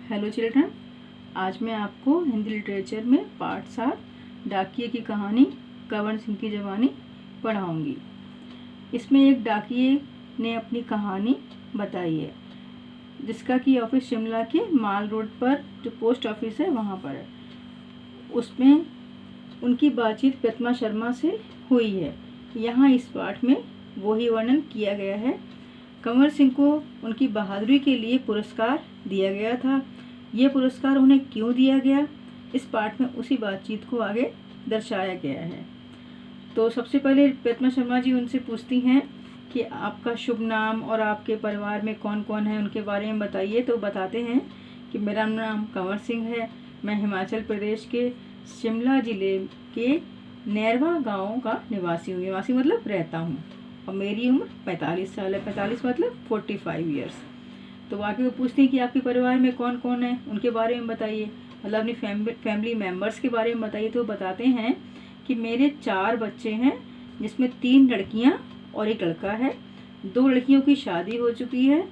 Hello children, आज मैं आपको हिंदी लिटरेचर में पार्ट 7 डाकिये की कहानी कंवर सिंह की जवानी पढ़ाऊंगी। इसमें एक डाकिये ने अपनी कहानी बताई है, जिसका कि ऑफिस शिमला के माल रोड पर जो पोस्ट ऑफिस है वहाँ पर है। उसमें उनकी बातचीत प्रतिमा शर्मा से हुई है। यहाँ इस पाठ में वही वर्णन किया गया है। कंवर सिंह को उनकी बहादुरी के लिए पुरस्कार दिया गया था। ये पुरस्कार उन्हें क्यों दिया गया, इस पाठ में उसी बातचीत को आगे दर्शाया गया है। तो सबसे पहले प्रतिमा शर्मा जी उनसे पूछती हैं कि आपका शुभ नाम और आपके परिवार में कौन कौन है उनके बारे में बताइए। तो बताते हैं कि मेरा नाम कंवर सिंह है, मैं हिमाचल प्रदेश के शिमला ज़िले के नैरवा गाँव का निवासी हूँ। निवासी मतलब रहता हूँ, और मेरी उम्र 45 साल है। 45 मतलब 45 ईयर्स। तो आगे वो पूछती हैं कि आपके परिवार में कौन कौन है उनके बारे में बताइए, मतलब अपनी फैमिली मेम्बर्स के बारे में बताइए। तो बताते हैं कि मेरे 4 बच्चे हैं, जिसमें 3 लड़कियां और 1 लड़का है। 2 लड़कियों की शादी हो चुकी है,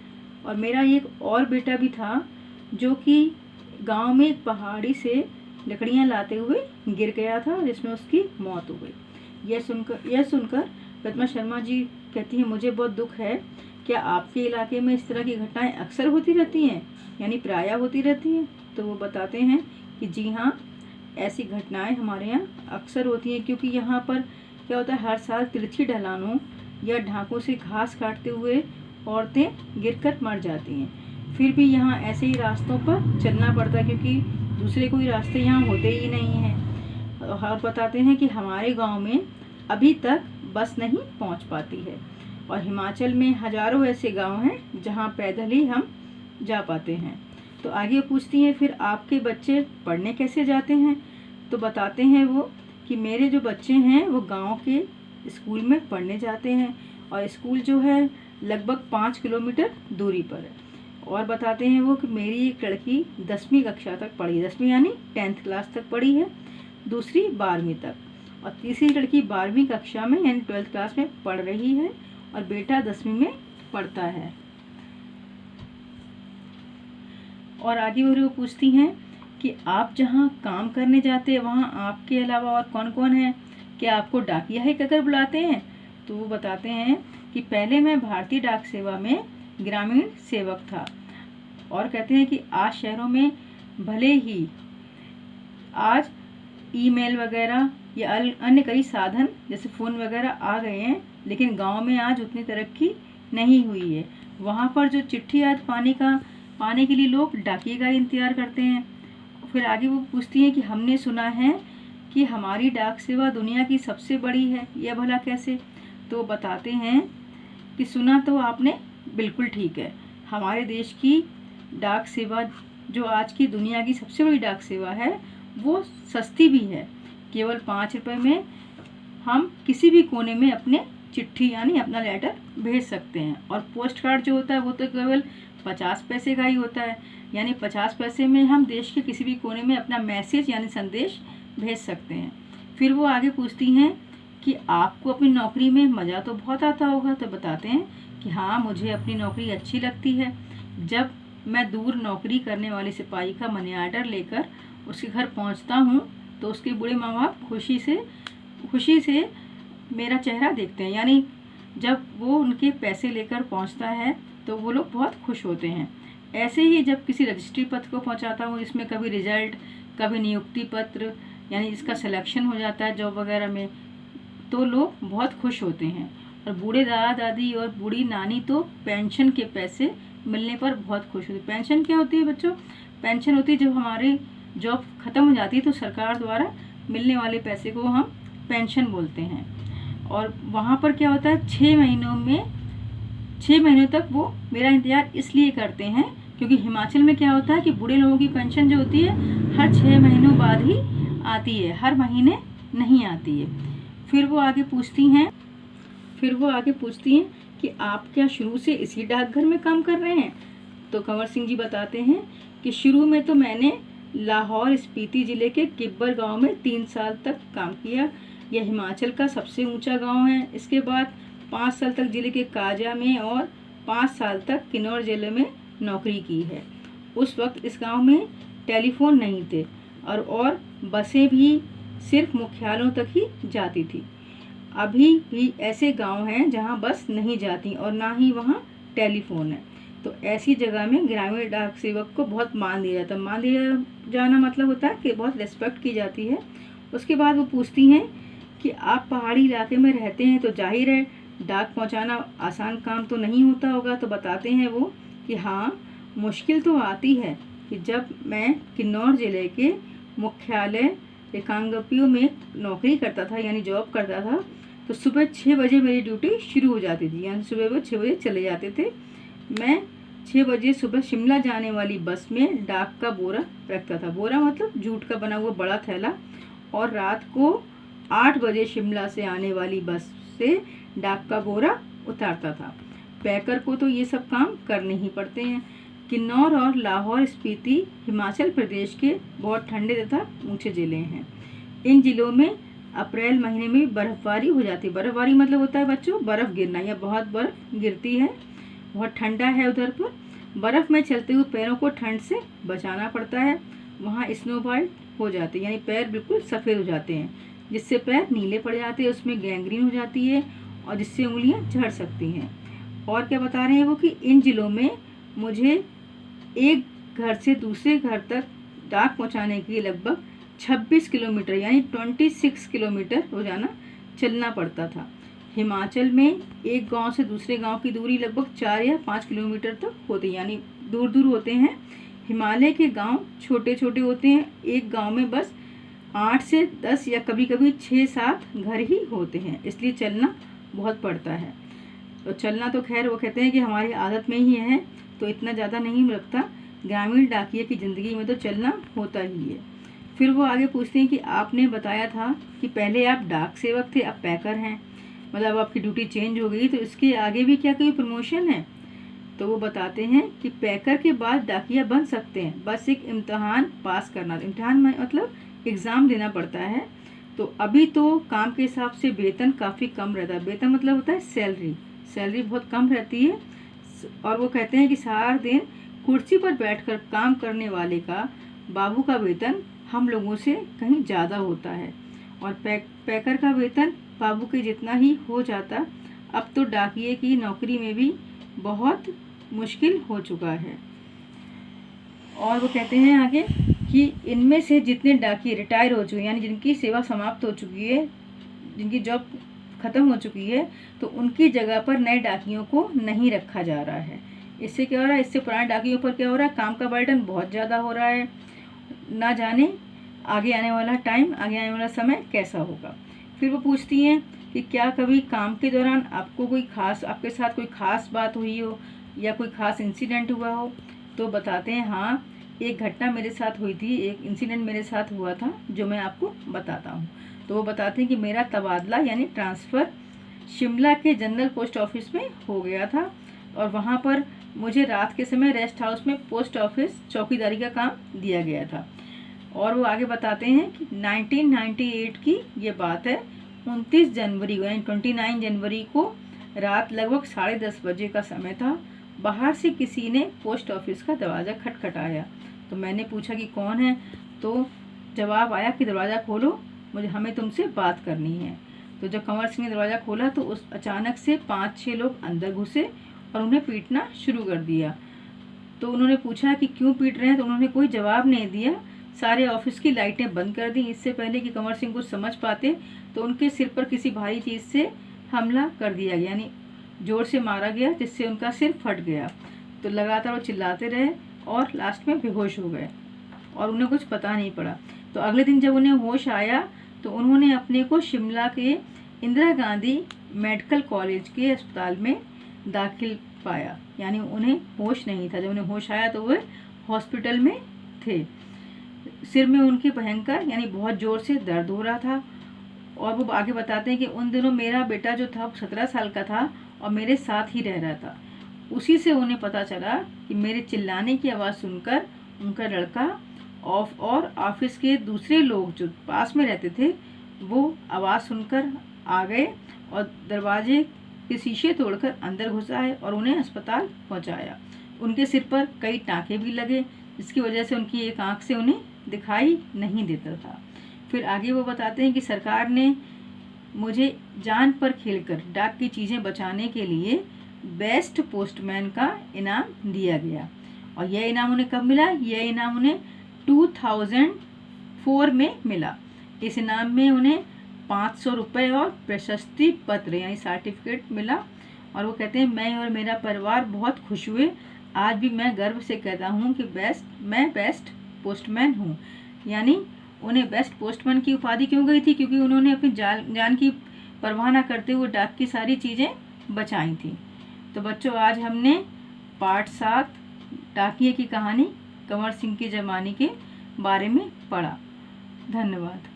और मेरा एक और बेटा भी था जो कि गांव में एक पहाड़ी से लकड़ियां लाते हुए गिर गया था, जिसमें उसकी मौत हो गई। यह सुनकर प्रतिमा शर्मा जी कहती हैं, मुझे बहुत दुख है। क्या आपके इलाके में इस तरह की घटनाएं अक्सर होती रहती हैं, यानी प्रायः होती रहती हैं? तो वो बताते हैं कि जी हाँ, ऐसी घटनाएं हमारे यहाँ अक्सर होती हैं, क्योंकि यहाँ पर क्या होता है, हर साल तिरछी ढलानों या ढाकों से घास काटते हुए औरतें गिरकर मर जाती हैं। फिर भी यहाँ ऐसे ही रास्तों पर चलना पड़ता है, क्योंकि दूसरे कोई रास्ते यहाँ होते ही नहीं हैं। और बताते हैं कि हमारे गाँव में अभी तक बस नहीं पहुँच पाती है, और हिमाचल में हजारों ऐसे गांव हैं जहां पैदल ही हम जा पाते हैं। तो आगे पूछती हैं, फिर आपके बच्चे पढ़ने कैसे जाते हैं? तो बताते हैं वो कि मेरे जो बच्चे हैं वो गांव के स्कूल में पढ़ने जाते हैं, और स्कूल जो है लगभग 5 किलोमीटर दूरी पर है। और बताते हैं वो कि मेरी एक लड़की 10वीं कक्षा तक पढ़ी, 10वीं यानी 10th क्लास तक पढ़ी है, दूसरी 12वीं तक, और तीसरी लड़की 12वीं कक्षा में यानी 12th क्लास में पढ़ रही है, और बेटा 10वीं में पढ़ता है। और आगे वो पूछती हैं कि आप जहाँ काम करने जाते हैं वहाँ आपके अलावा और कौन कौन है? क्या आपको डाकिया ही कहकर बुलाते हैं? तो वो बताते हैं कि पहले मैं भारतीय डाक सेवा में ग्रामीण सेवक था, और कहते हैं कि आज शहरों में भले ही आज ईमेल वगैरह या अन्य कई साधन जैसे फ़ोन वगैरह आ गए हैं, लेकिन गांव में आज उतनी तरक्की नहीं हुई है। वहाँ पर जो चिट्ठी आज पाने के लिए लोग डाकिये का इंतज़ार करते हैं। फिर आगे वो पूछती हैं कि हमने सुना है कि हमारी डाक सेवा दुनिया की सबसे बड़ी है, यह भला कैसे? तो बताते हैं कि सुना तो आपने बिल्कुल ठीक है। हमारे देश की डाक सेवा जो आज की दुनिया की सबसे बड़ी डाक सेवा है, वो सस्ती भी है। केवल 5 रुपये में हम किसी भी कोने में अपने चिट्ठी यानी अपना लेटर भेज सकते हैं। और पोस्ट कार्ड जो होता है वो तो केवल 50 पैसे का ही होता है, यानी 50 पैसे में हम देश के किसी भी कोने में अपना मैसेज यानी संदेश भेज सकते हैं। फिर वो आगे पूछती हैं कि आपको अपनी नौकरी में मज़ा तो बहुत आता होगा। तो बताते हैं कि हाँ, मुझे अपनी नौकरी अच्छी लगती है। जब मैं दूर नौकरी करने वाले सिपाही का मनी आर्डर लेकर उसके घर पहुँचता हूँ तो उसके बूढ़े माँ बाप खुशी से मेरा चेहरा देखते हैं, यानी जब वो उनके पैसे लेकर पहुंचता है तो वो लोग बहुत खुश होते हैं। ऐसे ही जब किसी रजिस्ट्री पत्र को पहुंचाता हूँ, जिसमें कभी रिजल्ट, कभी नियुक्ति पत्र यानी इसका सिलेक्शन हो जाता है जॉब वगैरह में, तो लोग बहुत खुश होते हैं। और बूढ़े दादा दादी और बूढ़ी नानी तो पेंशन के पैसे मिलने पर बहुत खुश होते हैं। पेंशन क्या होती है बच्चों? पेंशन होती है जब हमारी जॉब ख़त्म हो जाती है तो सरकार द्वारा मिलने वाले पैसे को हम पेंशन बोलते हैं। और वहाँ पर क्या होता है, 6 महीनों तक वो मेरा इंतज़ार इसलिए करते हैं क्योंकि हिमाचल में क्या होता है कि बूढ़े लोगों की पेंशन जो होती है हर 6 महीनों बाद ही आती है, हर महीने नहीं आती है। फिर वो आगे पूछती हैं कि आप क्या शुरू से इसी डाकघर में काम कर रहे हैं? तो कंवर सिंह जी बताते हैं कि शुरू में तो मैंने लाहौर स्पीति ज़िले के किब्बर गांव में 3 साल तक काम किया। यह हिमाचल का सबसे ऊंचा गांव है। इसके बाद 5 साल तक ज़िले के काजा में और 5 साल तक किन्नौर ज़िले में नौकरी की है। उस वक्त इस गांव में टेलीफोन नहीं थे और बसें भी सिर्फ मुख्यालयों तक ही जाती थी। अभी भी ऐसे गांव हैं जहां बस नहीं जाती और ना ही वहां टेलीफोन है। तो ऐसी जगह में ग्रामीण डाक सेवक को बहुत मान दिया जाता है। मान दिया जाना मतलब होता है कि बहुत रिस्पेक्ट की जाती है। उसके बाद वो पूछती हैं कि आप पहाड़ी इलाके में रहते हैं तो जाहिर है डाक पहुंचाना आसान काम तो नहीं होता होगा। तो बताते हैं वो कि हाँ, मुश्किल तो आती है कि जब मैं किन्नौर ज़िले के मुख्यालय रिकांगपिओ में नौकरी करता था यानी जॉब करता था, तो सुबह 6 बजे मेरी ड्यूटी शुरू हो जाती थी, यानी सुबह वो 6 बजे चले जाते थे। मैं 6 बजे सुबह शिमला जाने वाली बस में डाक का बोरा रखता था। बोरा मतलब जूट का बना हुआ बड़ा थैला। और रात को 8 बजे शिमला से आने वाली बस से डाक का बोरा उतारता था। पैकर को तो ये सब काम करने ही पड़ते हैं। किन्नौर और लाहौर स्पीति हिमाचल प्रदेश के बहुत ठंडे तथा ऊंचे ज़िले हैं। इन ज़िलों में अप्रैल महीने में बर्फ़बारी हो जाती है। बर्फ़बारी मतलब होता है बच्चों बर्फ़ गिरना, या बहुत बर्फ़ गिरती है। बहुत ठंडा है उधर पर। बर्फ़ में चलते हुए पैरों को ठंड से बचाना पड़ता है। वहाँ स्नोबाइट हो जाती है, यानी पैर बिल्कुल सफ़ेद हो जाते हैं, जिससे पैर नीले पड़ जाते हैं, उसमें गैंग्रीन हो जाती है और जिससे उंगलियां झड़ सकती हैं। और क्या बता रहे हैं वो कि इन ज़िलों में मुझे एक घर से दूसरे घर तक डाक पहुंचाने के लिए लगभग 26 किलोमीटर यानी 26 किलोमीटर रोजाना चलना पड़ता था। हिमाचल में एक गांव से दूसरे गांव की दूरी लगभग 4 या 5 किलोमीटर तक होती है, यानी दूर दूर होते हैं। हिमालय के गांव छोटे छोटे होते हैं। एक गांव में बस 8 से 10 या कभी कभी 6-7 घर ही होते हैं, इसलिए चलना बहुत पड़ता है। तो चलना तो खैर वो कहते हैं कि हमारी आदत में ही है, तो इतना ज़्यादा नहीं लगता। ग्रामीण डाकिये की ज़िंदगी में तो चलना होता ही है। फिर वो आगे पूछते हैं कि आपने बताया था कि पहले आप डाक सेवक थे, अब पैकर हैं, मतलब आपकी ड्यूटी चेंज हो गई, तो इसके आगे भी क्या कोई प्रमोशन है? तो वो बताते हैं कि पैकर के बाद डाकिया बन सकते हैं, बस एक इम्तहान पास करना। इम्तहान मतलब एग्ज़ाम देना पड़ता है। तो अभी तो काम के हिसाब से वेतन काफ़ी कम रहता है। वेतन मतलब होता है सैलरी बहुत कम रहती है। और वो कहते हैं कि सारा दिन कुर्सी पर बैठकर काम करने वाले का बाबू का वेतन हम लोगों से कहीं ज़्यादा होता है, और पैकर का वेतन बाबू के जितना ही हो जाता। अब तो डाकिये की नौकरी में भी बहुत मुश्किल हो चुका है। और वो कहते हैं आगे कि इनमें से जितने डाकिये रिटायर हो चुके हैं, यानी जिनकी सेवा समाप्त हो चुकी है, जिनकी जॉब ख़त्म हो चुकी है, तो उनकी जगह पर नए डाकियों को नहीं रखा जा रहा है। इससे क्या हो रहा है, इससे पुराने डाकियों पर क्या हो रहा है, काम का बर्डन बहुत ज़्यादा हो रहा है। ना जाने आगे आने वाला टाइम, आगे आने वाला समय कैसा होगा। फिर वो पूछती हैं कि क्या कभी काम के दौरान आपके साथ कोई ख़ास बात हुई हो या कोई ख़ास इंसिडेंट हुआ हो। तो बताते हैं हाँ, एक घटना मेरे साथ हुई थी, एक इंसिडेंट मेरे साथ हुआ था जो मैं आपको बताता हूँ। तो वो बताते हैं कि मेरा तबादला यानी ट्रांसफ़र शिमला के जनरल पोस्ट ऑफिस में हो गया था, और वहाँ पर मुझे रात के समय रेस्ट हाउस में पोस्ट ऑफिस चौकीदारी का काम दिया गया था। और वो आगे बताते हैं कि 1998 की ये बात है। 29 जनवरी को यानी 29 जनवरी को रात लगभग 10:30 बजे का समय था। बाहर से किसी ने पोस्ट ऑफिस का दरवाज़ा खटखटाया। तो मैंने पूछा कि कौन है। तो जवाब आया कि दरवाज़ा खोलो, हमें तुमसे बात करनी है। तो जब कंवर सिंह ने दरवाज़ा खोला तो उस अचानक से 5-6 लोग अंदर घुसे और उन्हें पीटना शुरू कर दिया। तो उन्होंने पूछा कि क्यों पीट रहे हैं, तो उन्होंने कोई जवाब नहीं दिया। सारे ऑफिस की लाइटें बंद कर दी। इससे पहले कि कंवर सिंह कुछ समझ पाते तो उनके सिर पर किसी भारी चीज़ से हमला कर दिया गया, यानी जोर से मारा गया, जिससे उनका सिर फट गया। तो लगातार वो चिल्लाते रहे और लास्ट में बेहोश हो गए और उन्हें कुछ पता नहीं पड़ा। तो अगले दिन जब उन्हें होश आया तो उन्होंने अपने को शिमला के इंदिरा गांधी मेडिकल कॉलेज के अस्पताल में दाखिल पाया, यानी उन्हें होश नहीं था। जब उन्हें होश आया तो वे हॉस्पिटल में थे। सिर में उनके भयंकर यानी बहुत ज़ोर से दर्द हो रहा था। और वो आगे बताते हैं कि उन दिनों मेरा बेटा जो था 17 साल का था और मेरे साथ ही रह रहा था। उसी से उन्हें पता चला कि मेरे चिल्लाने की आवाज़ सुनकर उनका लड़का और ऑफिस के दूसरे लोग जो पास में रहते थे वो आवाज़ सुनकर आ गए और दरवाजे के शीशे तोड़कर अंदर घुस आए और उन्हें अस्पताल पहुंचाया। उनके सिर पर कई टाँके भी लगे, जिसकी वजह से उनकी एक आँख से उन्हें दिखाई नहीं देता था। फिर आगे वो बताते हैं कि सरकार ने मुझे जान पर खेलकर डाक की चीज़ें बचाने के लिए बेस्ट पोस्टमैन का इनाम दिया गया। और यह इनाम उन्हें कब मिला? यह इनाम उन्हें 2004 में मिला। इस इनाम में उन्हें 500 रुपये और प्रशस्ति पत्र यानी सर्टिफिकेट मिला। और वो कहते हैं मैं और मेरा परिवार बहुत खुश हुए। आज भी मैं गर्व से कहता हूँ कि मैं बेस्ट पोस्टमैन हूँ। यानी उन्हें बेस्ट पोस्टमैन की उपाधि क्यों गई थी? क्योंकि उन्होंने अपनी जान की परवाह न करते हुए डाक की सारी चीज़ें बचाई थी। तो बच्चों, आज हमने पार्ट 7 डाकिये की कहानी कंवर सिंह के ज़माने के बारे में पढ़ा। धन्यवाद।